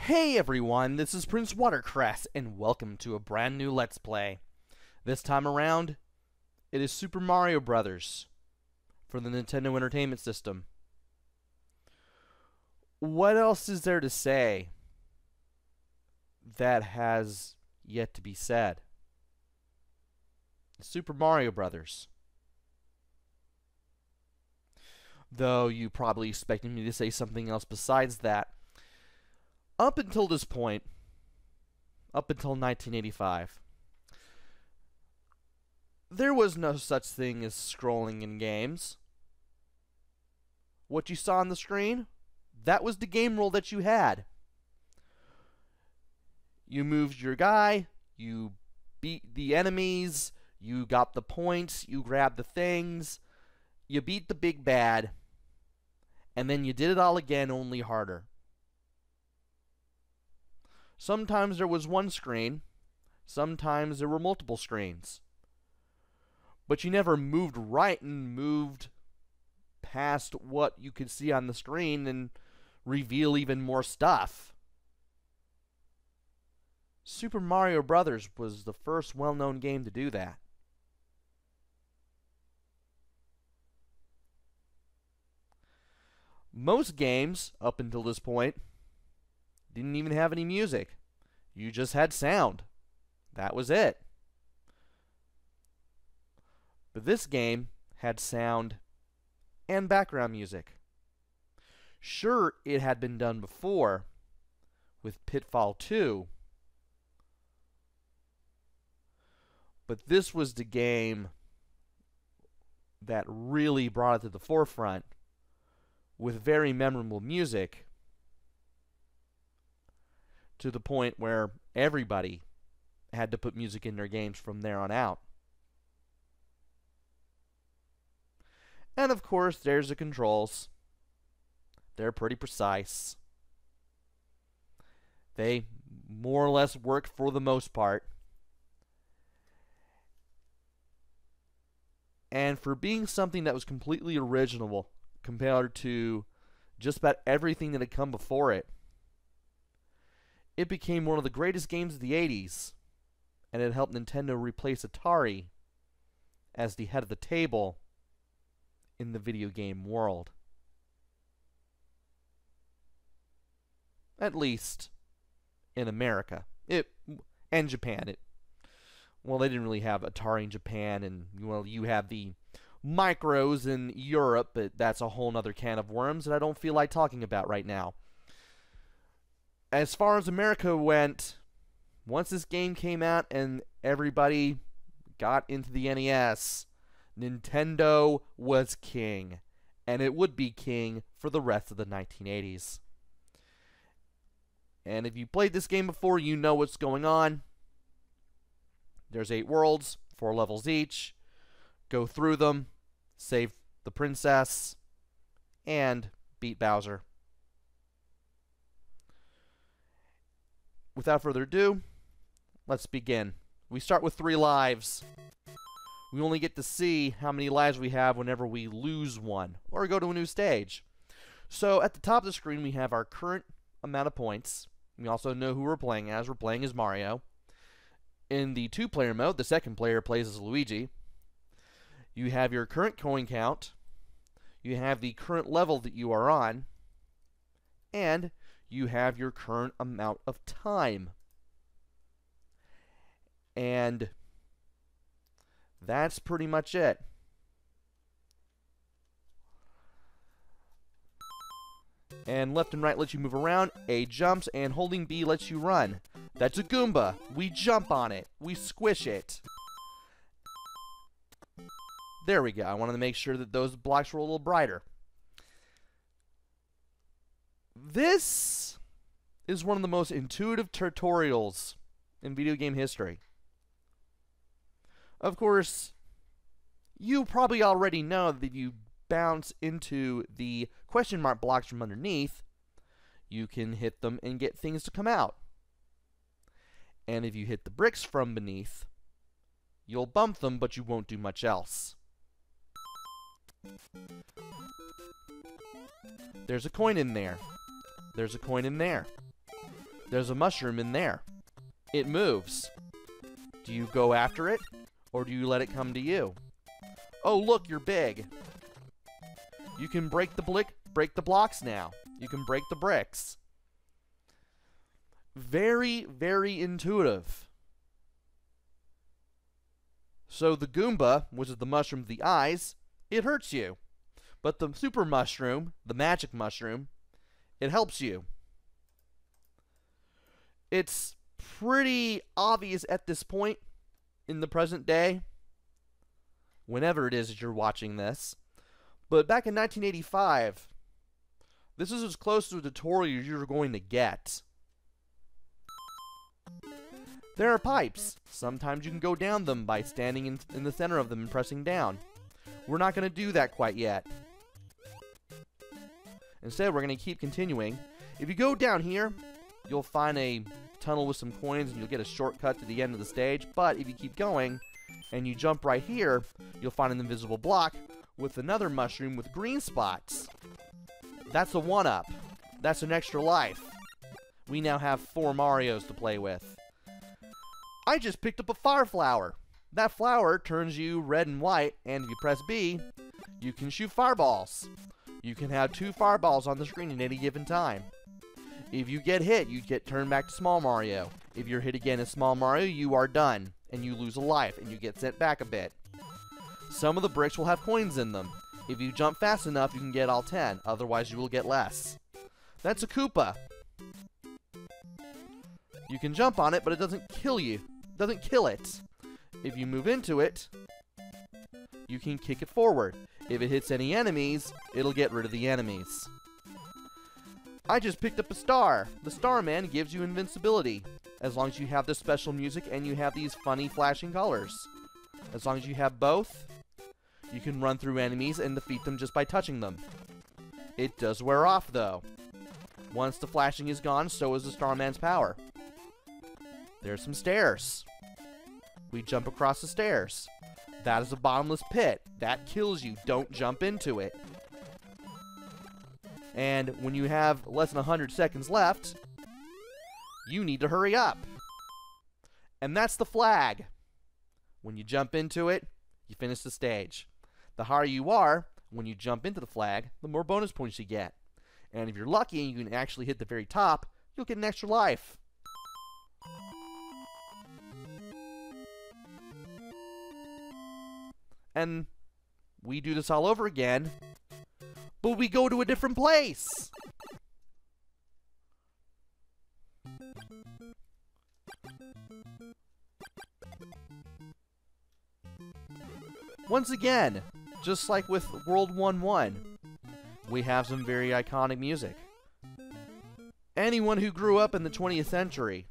Hey everyone, this is PrinceWatercress, and welcome to a brand new Let's Play. This time around, it is Super Mario Bros. For the Nintendo Entertainment System. What else is there to say that has yet to be said? Super Mario Bros. Though you probably expected me to say something else besides that. Up until this point, up until 1985, there was no such thing as scrolling in games. What you saw on the screen, that was the game rule that you had. You moved your guy, you beat the enemies, you got the points, you grabbed the things, you beat the big bad, and then you did it all again, only harder. Sometimes there was one screen, sometimes there were multiple screens. But you never moved right and moved past what you could see on the screen and reveal even more stuff. Super Mario Bros. Was the first well-known game to do that. Most games, up until this point, didn't even have any music. You just had sound. That was it. But this game had sound and background music. Sure, it had been done before with Pitfall 2, but this was the game that really brought it to the forefront with very memorable music, to the point where everybody had to put music in their games from there on out. And of course, there's the controls. They're pretty precise. They more or less work for the most part. And for being something that was completely original compared to just about everything that had come before it, it became one of the greatest games of the 80s, and it helped Nintendo replace Atari as the head of the table in the video game world. At least in America. And Japan. Well, they didn't really have Atari in Japan, and well, you have the Micros in Europe, but that's a whole nother can of worms that I don't feel like talking about right now. As far as America went, once this game came out and everybody got into the NES, Nintendo was king, and it would be king for the rest of the 1980s. And if you played this game before, you know what's going on. There's 8 worlds, 4 levels each. Go through them, save the princess, and beat Bowser. Without further ado, let's begin. We start with 3 lives. We only get to see how many lives we have whenever we lose one, or go to a new stage. So at the top of the screen, we have our current amount of points. We also know who we're playing as. We're playing as Mario. In the 2-player mode, the second player plays as Luigi. You have your current coin count. You have the current level that you are on. And you have your current amount of time. And that's pretty much it. And left and right lets you move around, A jumps, and holding B lets you run. That's a Goomba. We jump on it. We squish it. There we go. I wanted to make sure that those blocks were a little brighter. This is one of the most intuitive tutorials in video game history. Of course, you probably already know that if you bounce into the question mark blocks from underneath, you can hit them and get things to come out. And if you hit the bricks from beneath, you'll bump them, but you won't do much else. There's a coin in there. There's a coin in there. There's a mushroom in there. It moves. Do you go after it, or do you let it come to you? Oh, look, you're big. You can break the blocks now. You can break the bricks. Very, very intuitive. So the Goomba, which is the mushroom with the eyes, it hurts you. But the super mushroom, the magic mushroom, it helps you. It's pretty obvious at this point in the present day, whenever it is that you're watching this. But back in 1985, this is as close to a tutorial as you're going to get. There are pipes. Sometimes you can go down them by standing in the center of them and pressing down. We're not going to do that quite yet. Instead, we're going to keep continuing. If you go down here, you'll find a tunnel with some coins and you'll get a shortcut to the end of the stage. But if you keep going and you jump right here, you'll find an invisible block with another mushroom with green spots. That's a 1-up. That's an extra life. We now have 4 Marios to play with. I just picked up a fire flower. That flower turns you red and white, and if you press B, you can shoot fireballs. You can have 2 fireballs on the screen at any given time. If you get hit, you get turned back to Small Mario. If you're hit again as Small Mario, you are done, and you lose a life, and you get sent back a bit. Some of the bricks will have coins in them. If you jump fast enough, you can get all 10, otherwise you will get less. That's a Koopa. You can jump on it, but it doesn't kill you. Doesn't kill it. If you move into it, you can kick it forward. If it hits any enemies, it'll get rid of the enemies. I just picked up a star. The Starman gives you invincibility, as long as you have this special music and you have these funny flashing colors. As long as you have both, you can run through enemies and defeat them just by touching them. It does wear off, though. Once the flashing is gone, so is the Starman's power. There's some stairs. We jump across the stairs. That is a bottomless pit. That kills you. Don't jump into it. And when you have less than 100 seconds left, you need to hurry up. And that's the flag. When you jump into it, you finish the stage. The higher you are, when you jump into the flag, the more bonus points you get. And if you're lucky and you can actually hit the very top, you'll get an extra life. And we do this all over again, but we go to a different place. Once again, just like with World 1-1, we have some very iconic music. Anyone who grew up in the 20th century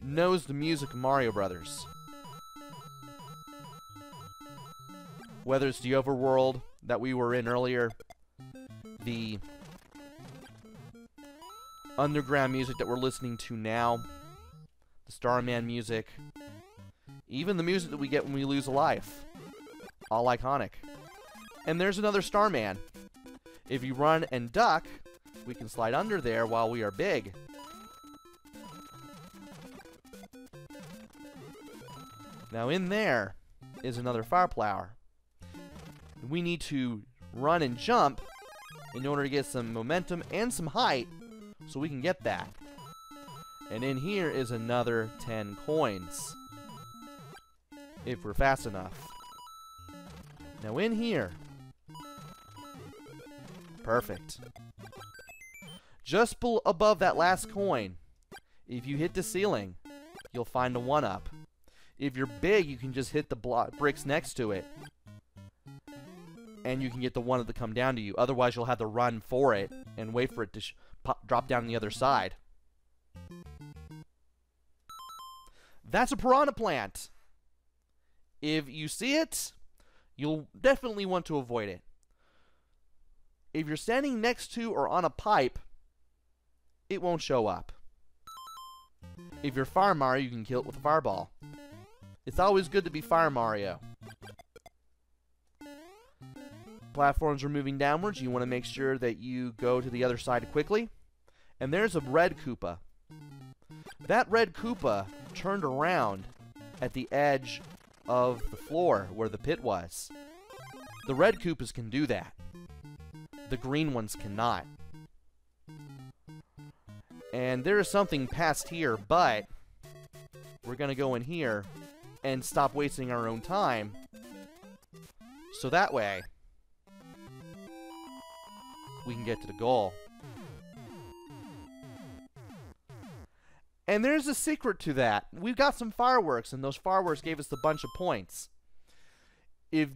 knows the music of Mario Brothers. Whether it's the overworld that we were in earlier, the underground music that we're listening to now, the Starman music, even the music that we get when we lose a life. All iconic. And there's another Starman. If you run and duck, we can slide under there while we are big. Now in there is another fire flower. We need to run and jump in order to get some momentum and some height so we can get that. And in here is another 10 coins. If we're fast enough. Now in here. Perfect. Just above that last coin, if you hit the ceiling, you'll find a 1-up. If you're big, you can just hit the bricks next to it. And you can get the 1-up to come down to you. Otherwise, you'll have to run for it and wait for it to drop down on the other side. That's a piranha plant. If you see it, you'll definitely want to avoid it. If you're standing next to or on a pipe, it won't show up. If you're Fire Mario, you can kill it with a fireball. It's always good to be Fire Mario. Platforms are moving downwards. You want to make sure that you go to the other side quickly. And there's a red Koopa. that red Koopa turned around at the edge of the floor where the pit was. The red Koopas can do that. The green ones cannot. And there is something past here, but we're going to go in here and stop wasting our own time. So that way, we can get to the goal. And there's a secret to that. We've got some fireworks, and those fireworks gave us a bunch of points. If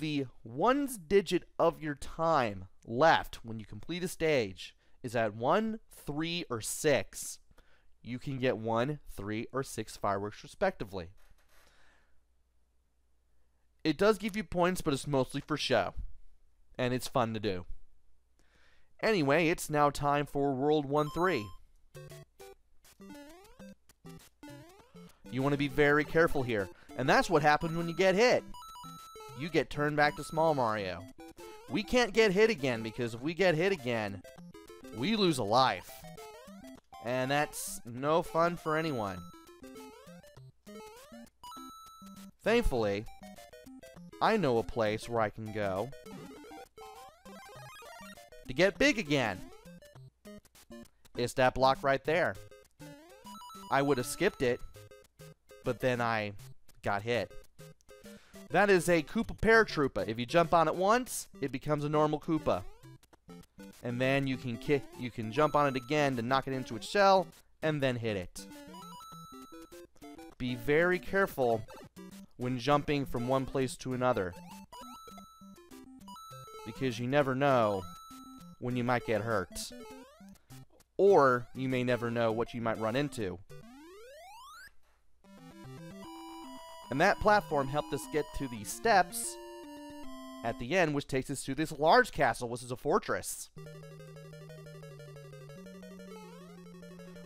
the one digit of your time left when you complete a stage is at 1, 3, or 6, you can get 1, 3, or 6 fireworks respectively. It does give you points, but it's mostly for show. And it's fun to do. Anyway, it's now time for World 1-3. You want to be very careful here. And that's what happens when you get hit. You get turned back to Small Mario. We can't get hit again, because if we get hit again, we lose a life. And that's no fun for anyone. Thankfully, I know a place where I can go to get big again. It's that block right there. I would have skipped it, but then I got hit. That is a Koopa Paratroopa. If you jump on it once, it becomes a normal Koopa. And then you can jump on it again to knock it into its shell, and then hit it. Be very careful when jumping from one place to another, because you never know when you might get hurt. Or you may never know what you might run into. And that platform helped us get to the steps at the end, which takes us to this large castle, which is a fortress.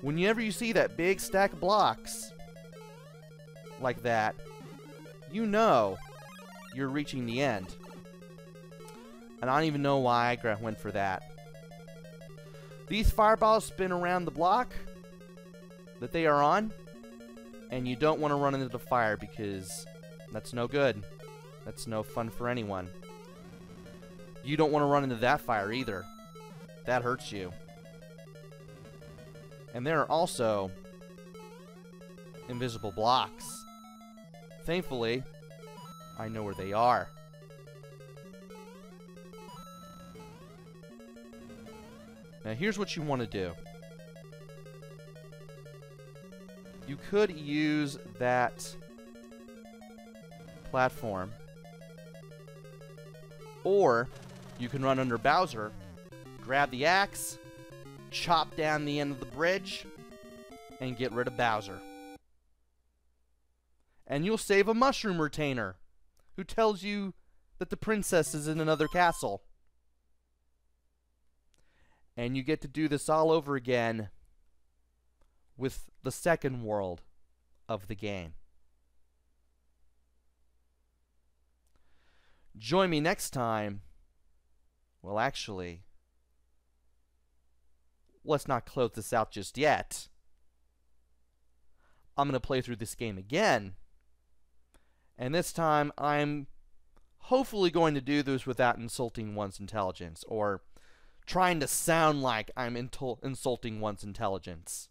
Whenever you see that big stack of blocks like that, you know you're reaching the end. And I don't even know why I went for that. These fireballs spin around the block that they are on, and you don't want to run into the fire, because that's no good. That's no fun for anyone. You don't want to run into that fire either. That hurts you. And there are also invisible blocks. Thankfully, I know where they are. Now here's what you want to do. You could use that platform, or you can run under Bowser, grab the axe, chop down the end of the bridge, and get rid of Bowser. And you'll save a mushroom retainer who tells you that the princess is in another castle. And you get to do this all over again with the second world of the game. Join me next time. Well, actually, let's not close this out just yet. I'm going to play through this game again. And this time, I'm hopefully going to do this without insulting one's intelligence, or trying to sound like I'm insulting one's intelligence.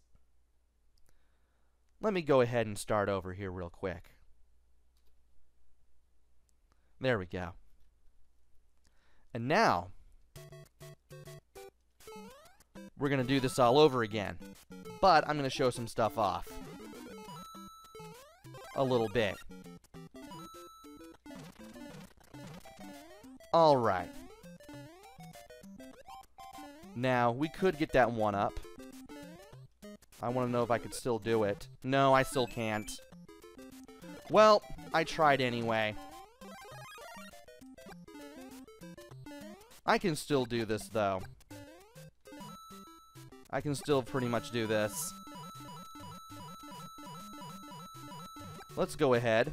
Let me go ahead and start over here real quick. There we go. And now, we're going to do this all over again. But I'm going to show some stuff off. A little bit. Alright. Now, we could get that one up. I want to know if I could still do it. No, I still can't. Well, I tried anyway. I can still do this, though. I can still pretty much do this. Let's go ahead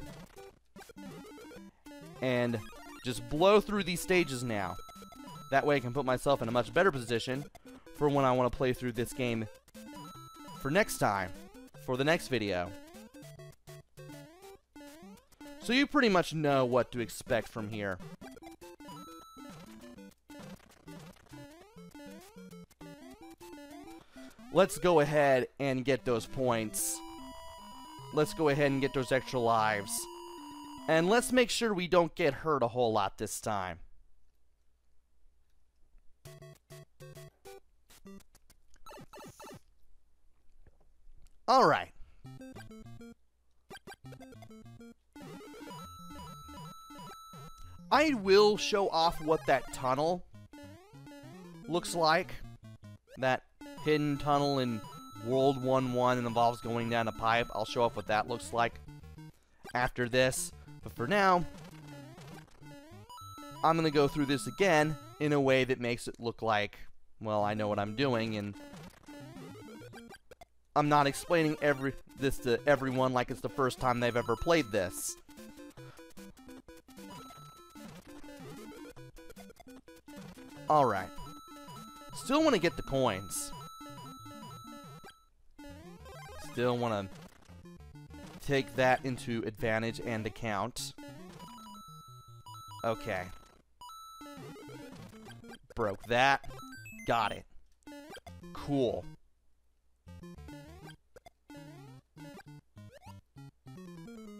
and just blow through these stages now. That way I can put myself in a much better position for when I want to play through this game for next time for the next video. So you pretty much know what to expect from here. Let's go ahead and get those points. Let's go ahead and get those extra lives. And let's make sure we don't get hurt a whole lot this time. Alright. I will show off what that tunnel looks like. That hidden tunnel in World 1-1 and involves going down a pipe. I'll show off what that looks like after this. But for now, I'm going to go through this again in a way that makes it look like, well, I know what I'm doing, and I'm not explaining this to everyone like it's the first time they've ever played this. Alright. Still want to get the coins. Still want to take that into advantage and account. Okay. Broke that. Got it. Cool.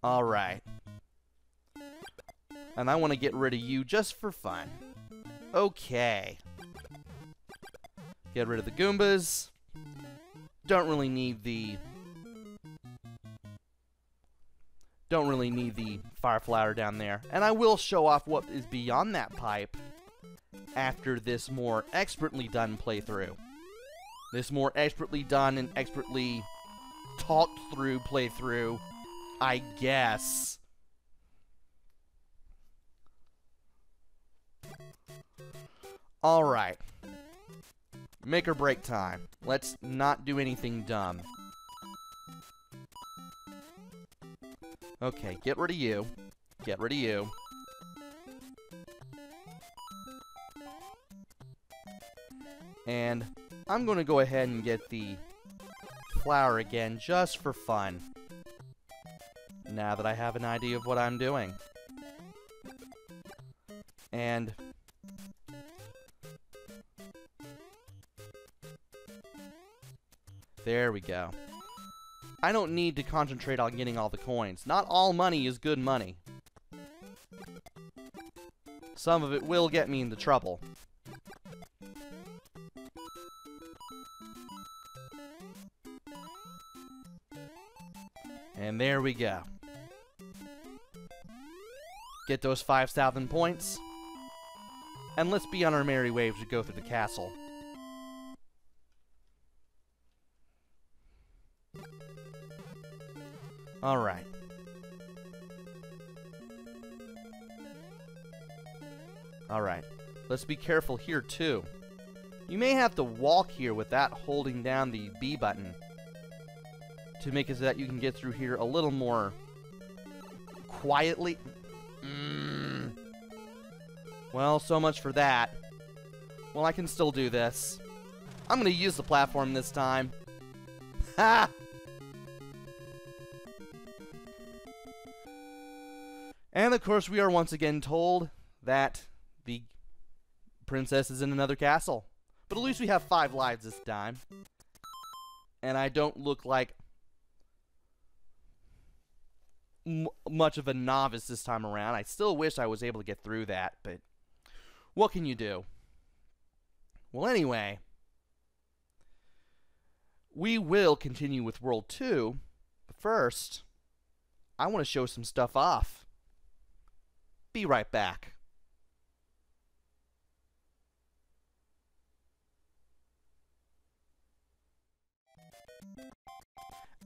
Alright. And I want to get rid of you just for fun. Okay. Get rid of the Goombas. Don't really need the fire flower down there. And I will show off what is beyond that pipe after this more expertly done playthrough. This more expertly done and expertly talked through playthrough, I guess. Alright. Make or break time. Let's not do anything dumb. Okay, get rid of you. Get rid of you. And I'm going to go ahead and get the flower again just for fun. Now that I have an idea of what I'm doing. And there we go. I don't need to concentrate on getting all the coins. Not all money is good money. Some of it will get me into trouble. And there we go. Get those 5,000 points. And let's be on our merry way to go through the castle. Alright. Alright. Let's be careful here, too. You may have to walk here without holding down the B button to make it so that you can get through here a little more quietly. Well, so much for that. Well, I can still do this. I'm going to use the platform this time. Ha! And of course, we are once again told that the princess is in another castle. But at least we have 5 lives this time. And I don't look like much of a novice this time around. I still wish I was able to get through that, but what can you do? Well, anyway, we will continue with World 2, but first, I want to show some stuff off. Be right back.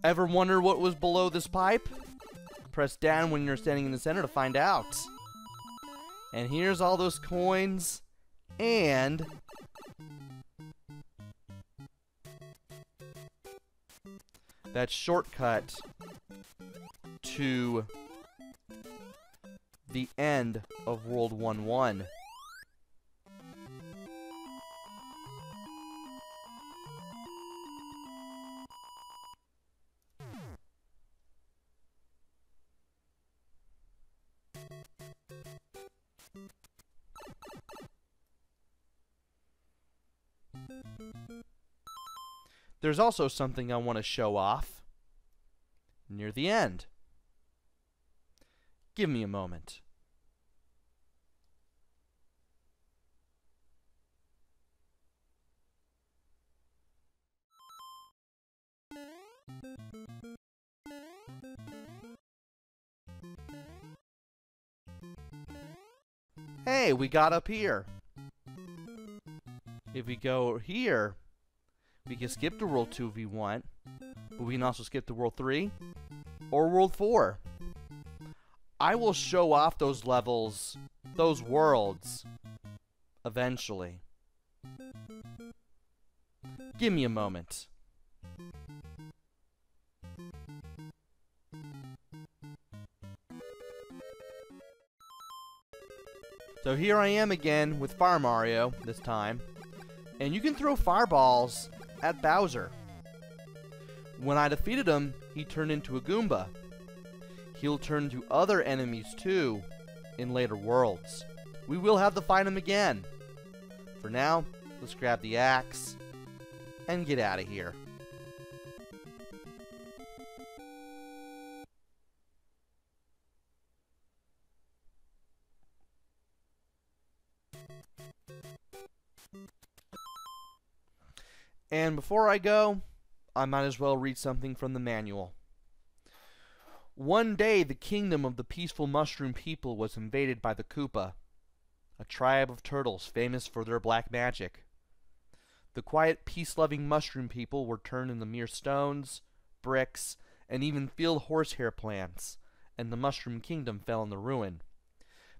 Ever wonder what was below this pipe? Press down when you're standing in the center to find out. And here's all those coins and that shortcut to the end of World 1-1. there's also something I want to show off near the end. Give me a moment. Hey, we got up here. If we go here, we can skip to World 2 if we want, but we can also skip to World 3 or World 4. I will show off those levels, those worlds, eventually. Give me a moment. So here I am again with Fire Mario this time, and you can throw fireballs at Bowser. When I defeated him, he turned into a Goomba. He'll turn into other enemies too in later worlds. We will have to fight him again. For now, let's grab the axe and get out of here. And before I go, I might as well read something from the manual. One day, the kingdom of the peaceful mushroom people was invaded by the Koopa, a tribe of turtles famous for their black magic. The quiet, peace-loving mushroom people were turned into mere stones, bricks, and even field horsehair plants, and the mushroom kingdom fell into ruin.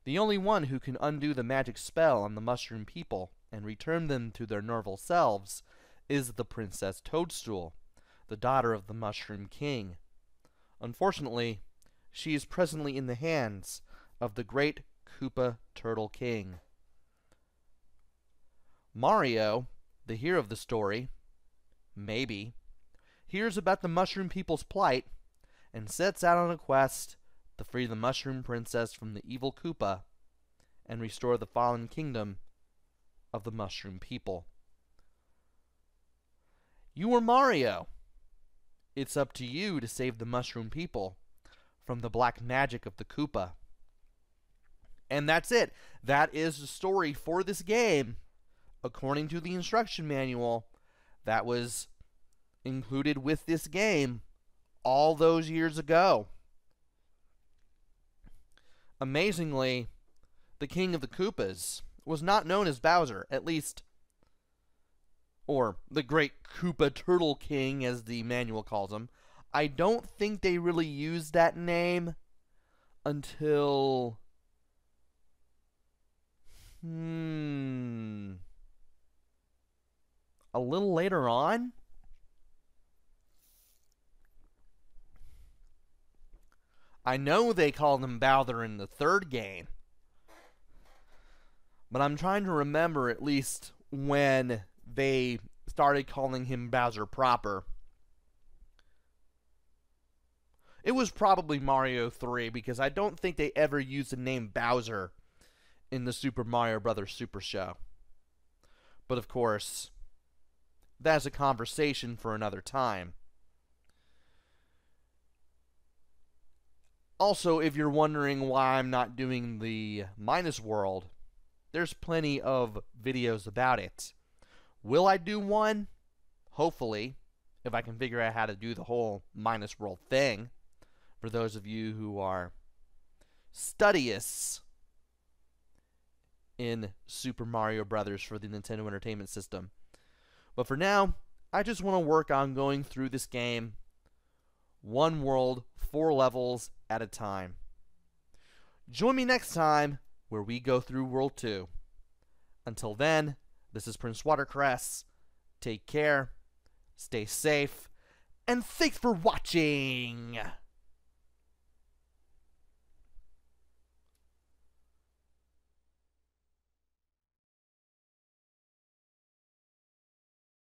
The only one who can undo the magic spell on the mushroom people and return them to their normal selves is the Princess Toadstool, the daughter of the Mushroom King. Unfortunately, she is presently in the hands of the great Koopa Turtle King. Mario, the hero of the story, maybe, hears about the Mushroom people's plight and sets out on a quest to free the Mushroom Princess from the evil Koopa and restore the fallen kingdom of the Mushroom people. You are Mario. It's up to you to save the Mushroom people from the black magic of the Koopa. And that's it. That is the story for this game, according to the instruction manual that was included with this game all those years ago. Amazingly, the King of the Koopas was not known as Bowser, at least, or the Great Koopa Turtle King, as the manual calls him. I don't think they really used that name until a little later on. I know they called him Bowser in the third game, but I'm trying to remember at least when they started calling him Bowser proper. It was probably Mario 3, because I don't think they ever used the name Bowser in the Super Mario Bros. Super Show. But of course, that's a conversation for another time. Also, if you're wondering why I'm not doing the Minus World, there's plenty of videos about it. Will I do one? Hopefully, if I can figure out how to do the whole Minus World thing. For those of you who are studious in Super Mario Bros. For the Nintendo Entertainment System. But for now, I just want to work on going through this game one world, 4 levels at a time. Join me next time where we go through World 2. Until then, this is PrinceWatercress. Take care, stay safe, and thanks for watching!